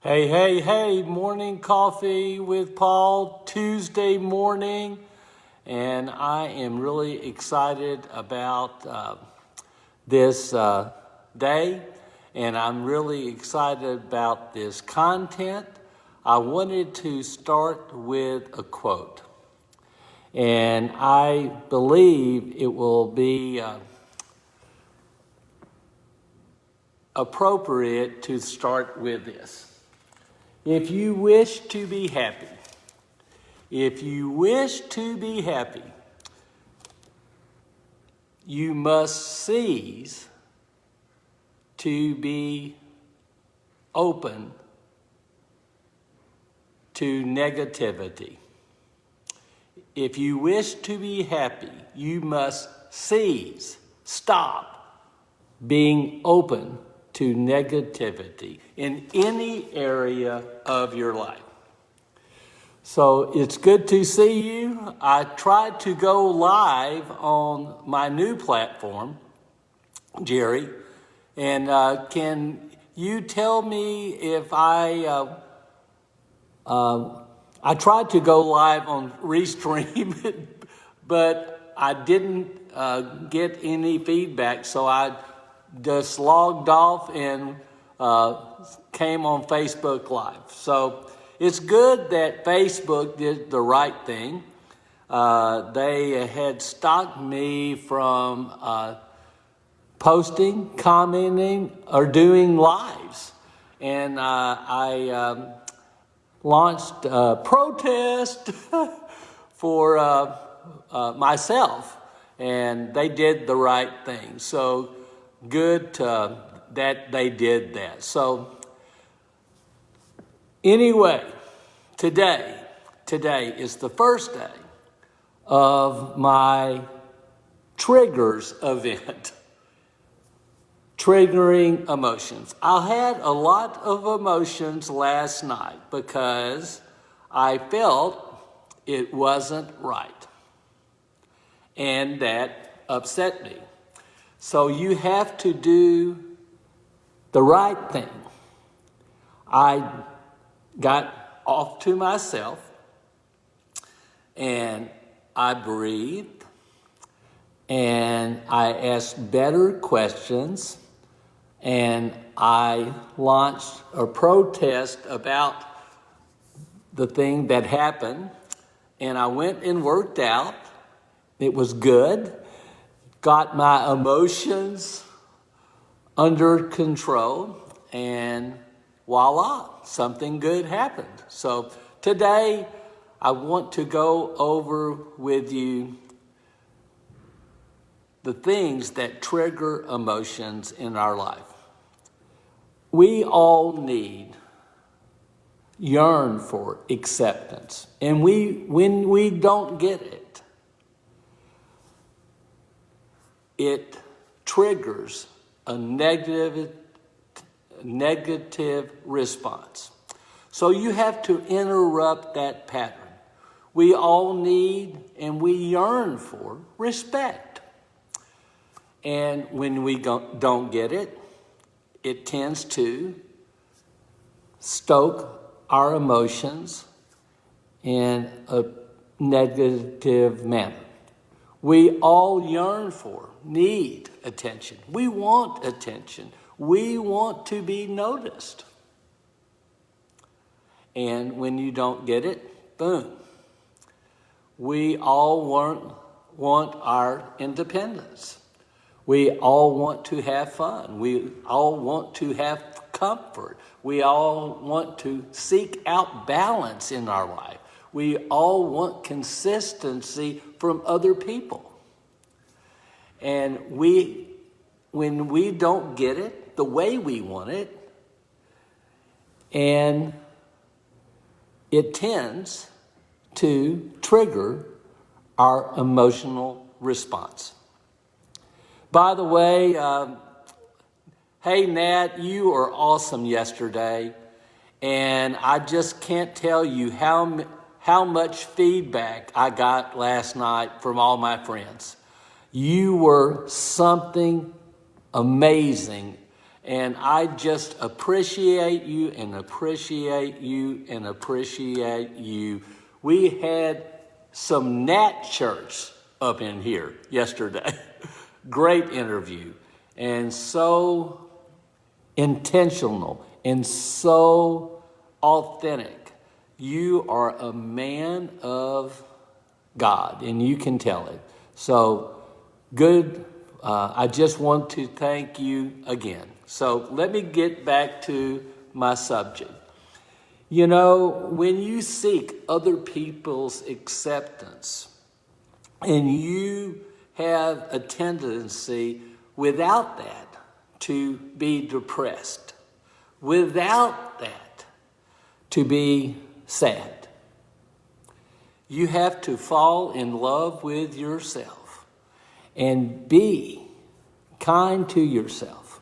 Hey, hey, hey, morning coffee with Paul, Tuesday morning. And I am really excited about this day. And I'm really excited about this content. I wanted to start with a quote. And I believe it will be appropriate to start with this. If you wish to be happy, you must cease to be open to negativity. If you wish to be happy, you must stop being open to negativity in any area of your life. So it's good to see you. I tried to go live on my new platform, Jerry, and can you tell me if I tried to go live on Restream, but I didn't get any feedback, so I just logged off and came on Facebook Live. So it's good that Facebook did the right thing. They had stopped me from posting, commenting, or doing lives. And I launched a protest for myself, and they did the right thing. So good that they did that. So anyway, today is the first day of my triggers event. Triggering emotions. I had a lot of emotions last night because I felt it wasn't right. And that upset me. So you have to do the right thing. I got off to myself and I breathed and I asked better questions and I launched a protest about the thing that happened, and I went and worked out. It was good. Got my emotions under control, and voila, something good happened. So today, I want to go over with you the things that trigger emotions in our life. We all yearn for acceptance, and when we don't get it, it triggers a negative response. So you have to interrupt that pattern. We all need and we yearn for respect. And when we don't get it, it tends to stoke our emotions in a negative manner. We all yearn for, need attention. We want attention. We want to be noticed. And when you don't get it, boom. We all want our independence. We all want to have fun. We all want to have comfort. We all want to seek out balance in our life. We all want consistency from other people. And when we don't get it the way we want it, and it tends to trigger our emotional response. By the way, hey Nat, you were awesome yesterday, and I just can't tell you how much feedback I got last night from all my friends. You were something amazing, And I just appreciate you and appreciate you and appreciate you. We had some Nat Church up in here yesterday. Great interview. And so intentional and so authentic. You are a man of God, and you can tell it. So good. I just want to thank you again. So let me get back to my subject. You know, when you seek other people's acceptance and you have a tendency without that to be depressed, without that to be sad, you have to fall in love with yourself and be kind to yourself.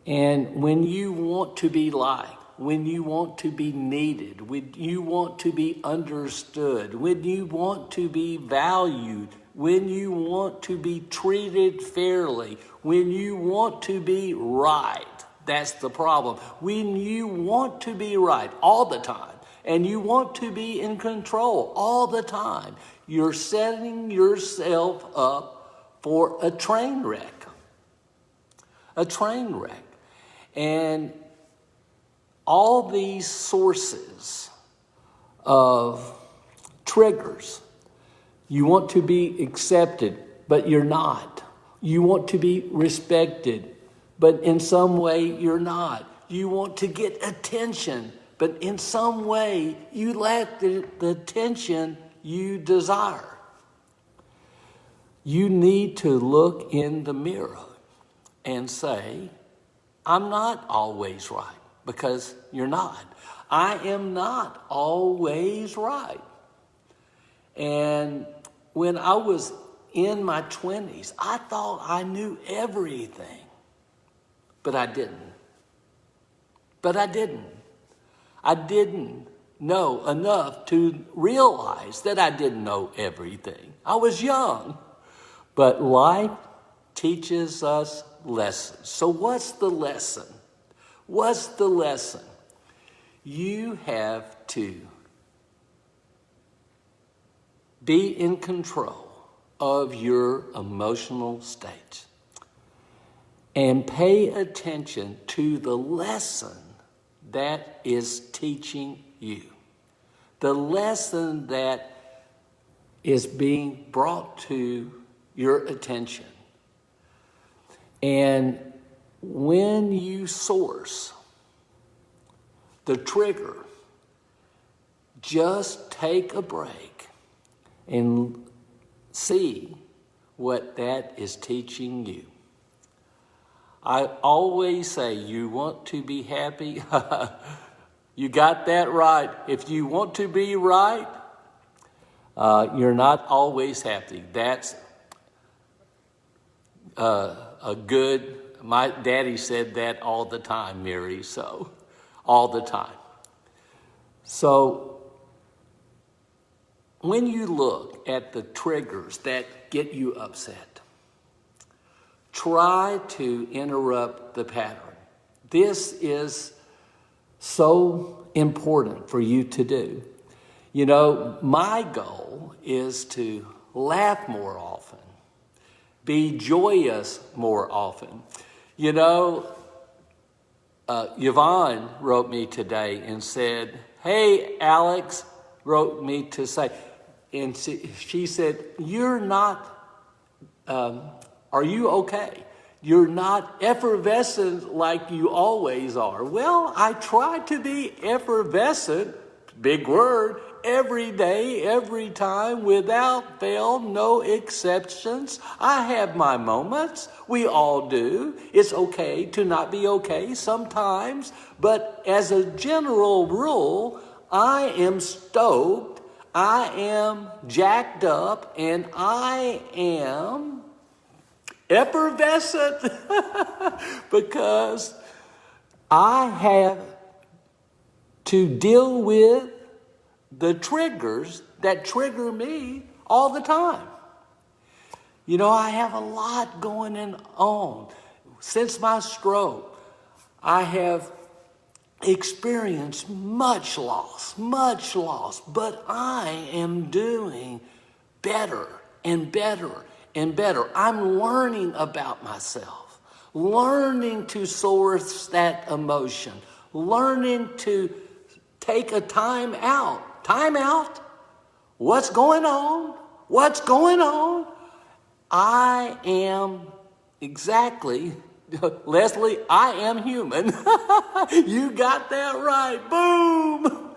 And when you want to be liked, when you want to be needed, when you want to be understood, when you want to be valued, when you want to be treated fairly, when you want to be right, that's the problem. When you want to be right all the time, and you want to be in control all the time, you're setting yourself up for a train wreck. A train wreck. And all these sources of triggers, you want to be accepted, but you're not. You want to be respected, but in some way you're not. You want to get attention, but in some way you lack the attention you desire. You need to look in the mirror and say, I'm not always right, because you're not. I am not always right. And when I was in my 20s, I thought I knew everything, but I didn't. I didn't know enough to realize that I didn't know everything. I was young, but life teaches us lessons. So what's the lesson? What's the lesson? You have to be in control of your emotional states and pay attention to the lesson that is teaching you, the lesson that is being brought to your attention. And when you source the trigger, just take a break and see what that is teaching you. I always say, you want to be happy? You got that right. If you want to be right, you're not always happy. That's a good, my daddy said that all the time, Mary, so all the time. So when you look at the triggers that get you upset, try to interrupt the pattern. This is so important for you to do. You know, my goal is to laugh more often, be joyous more often. You know, Yvonne wrote me today and said, hey, Alex, wrote me to say, and she said, you're not, are you okay? You're not effervescent like you always are. Well, I try to be effervescent, big word, every day, every time, without fail, no exceptions. I have my moments. We all do. It's okay to not be okay sometimes. But as a general rule, I am stoked, I am jacked up, and I am effervescent because I have to deal with the triggers that trigger me all the time. You know, I have a lot going on. Since my stroke, I have experienced much loss, but I am doing better and better and better. I'm learning about myself, learning to source that emotion, learning to take a time out. Time out? What's going on? What's going on? I am exactly, Leslie, I am human. You got that right. Boom.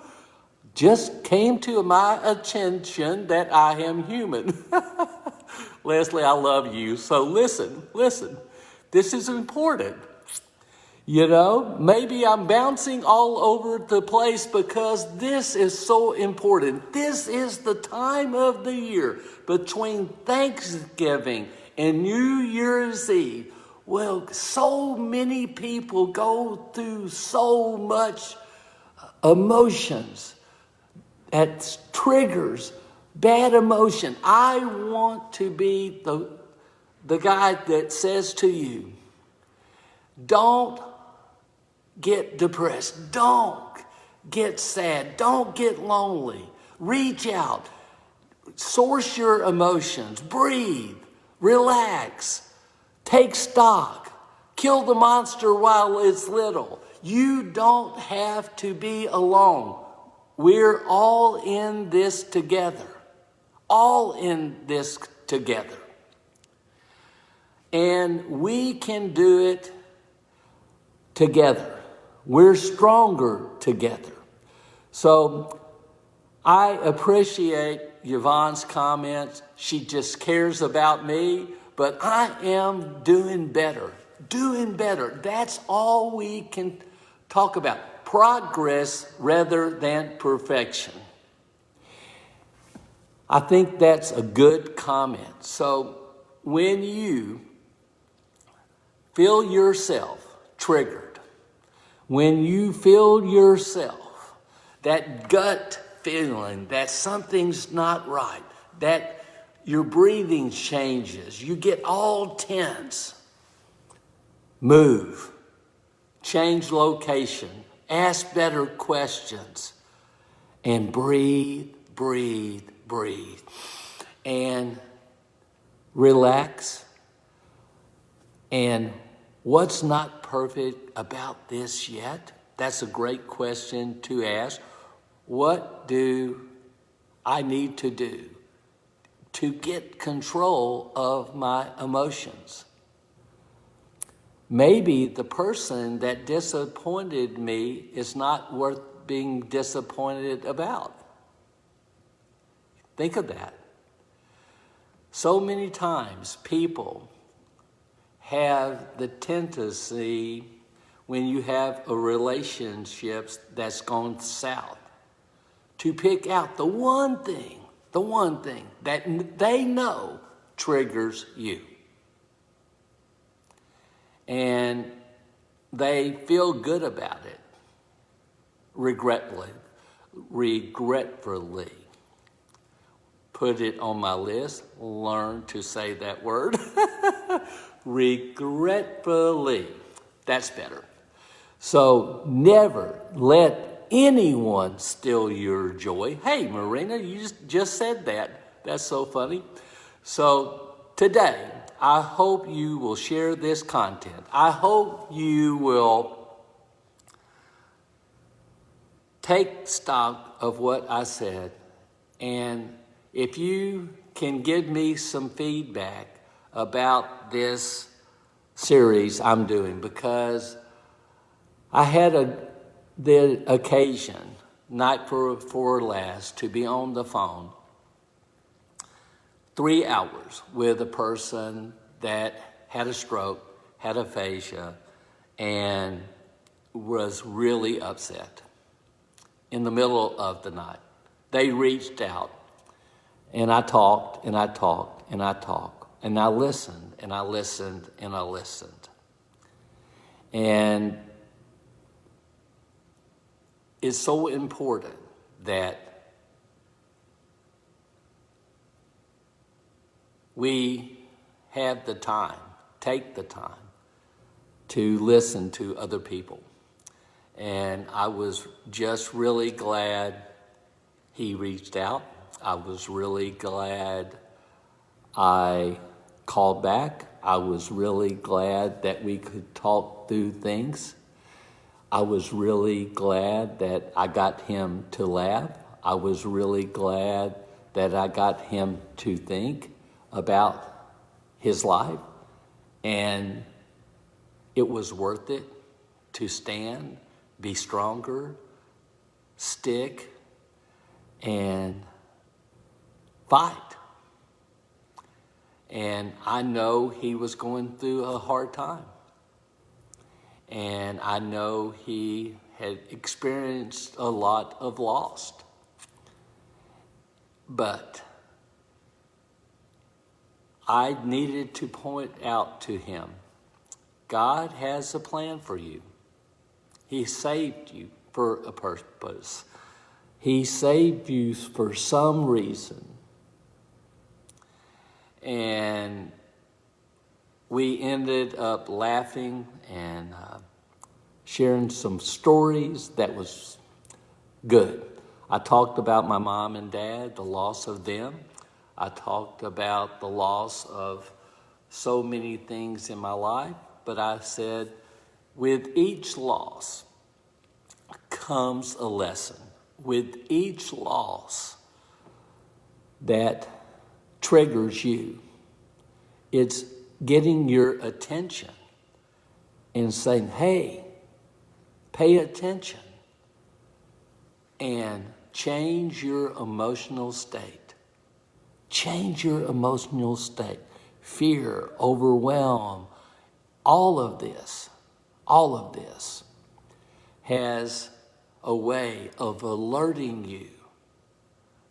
Just came to my attention that I am human. Leslie, I love you. So listen. This is important. You know, maybe I'm bouncing all over the place because this is so important. This is the time of the year between Thanksgiving and New Year's Eve. Well, so many people go through so much emotions that triggers bad emotion. I want to be the guy that says to you, don't get depressed. Don't get sad. Don't get lonely. Reach out. Source your emotions. Breathe. Relax. Take stock. Kill the monster while it's little. You don't have to be alone. We're all in this together. All in this together. And we can do it together. We're stronger together. So I appreciate Yvonne's comments. She just cares about me, but I am doing better. Doing better. That's all we can talk about. Progress rather than perfection. I think that's a good comment. So when you feel yourself triggered, when you feel yourself, that gut feeling that something's not right, that your breathing changes, you get all tense, move, change location, ask better questions, and breathe, and relax. And what's not perfect about this yet? That's a great question to ask. What do I need to do to get control of my emotions? Maybe the person that disappointed me is not worth being disappointed about. Think of that. So many times people have the tendency, when you have a relationship that's gone south, to pick out the one thing that they know triggers you. And they feel good about it, regretfully. Put it on my list, learn to say that word. Regretfully. That's better. So never let anyone steal your joy. Hey, Marina, you just said that. That's so funny. So today, I hope you will share this content. I hope you will take stock of what I said. And if you can give me some feedback about this series I'm doing, because I had the occasion, night before last, to be on the phone 3 hours with a person that had a stroke, had aphasia, and was really upset in the middle of the night. They reached out, and I talked, and I talked, and I talked. And I listened, and I listened, and I listened. And it's so important that we have the time, take the time to listen to other people. And I was just really glad he reached out. I was really glad I called back. I was really glad that we could talk through things. I was really glad that I got him to laugh. I was really glad that I got him to think about his life. And it was worth it to stand, be stronger, stick, and fight. And I know he was going through a hard time. And I know he had experienced a lot of loss. But I needed to point out to him, God has a plan for you. He saved you for a purpose. He saved you for some reason. And we ended up laughing and sharing some stories that was good. I talked about my mom and dad, the loss of them. I talked about the loss of so many things in my life. But I said, with each loss comes a lesson. With each loss that triggers you, it's getting your attention and saying, hey, pay attention and change your emotional state. Change your emotional state. Fear, overwhelm, all of this has a way of alerting you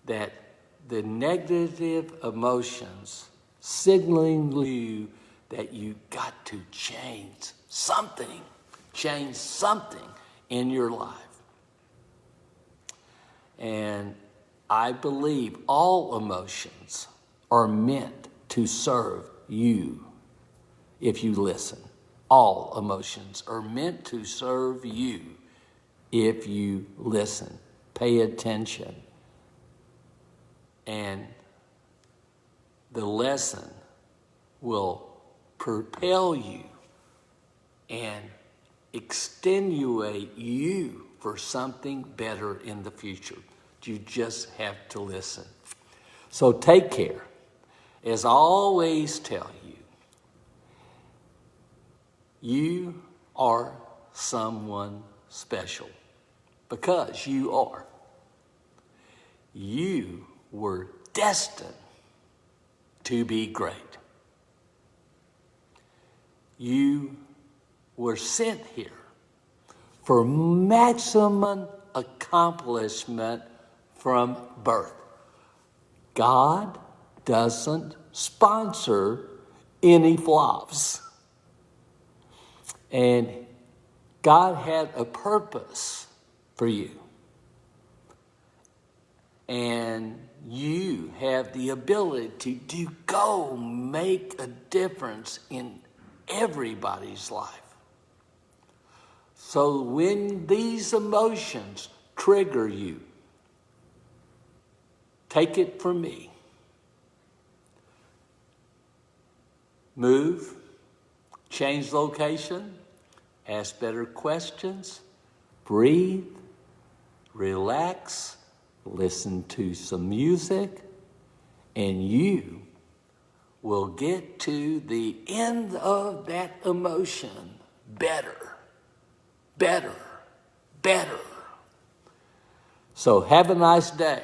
that the negative emotions signaling you that you got to change something in your life. And I believe all emotions are meant to serve you if you listen. All emotions are meant to serve you if you listen, pay attention. And the lesson will propel you and extenuate you for something better in the future. You just have to listen. So take care. As I always tell you, you are someone special because you are. You were destined to be great. You were sent here for maximum accomplishment from birth. God doesn't sponsor any flops. And God had a purpose for you. And you have the ability to go make a difference in everybody's life. So when these emotions trigger you, take it from me. Move, change location, ask better questions, breathe, relax, listen to some music, and you will get to the end of that emotion better. So have a nice day.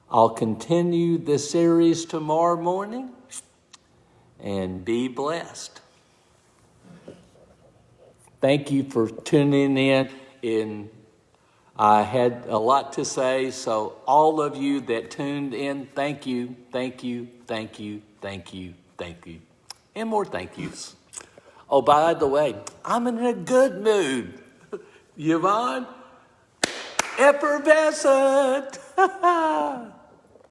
I'll continue this series tomorrow morning, and be blessed. Thank you for tuning in. I had a lot to say, so all of you that tuned in, thank you. And more thank yous. Oh, by the way, I'm in a good mood. Yvonne, effervescent.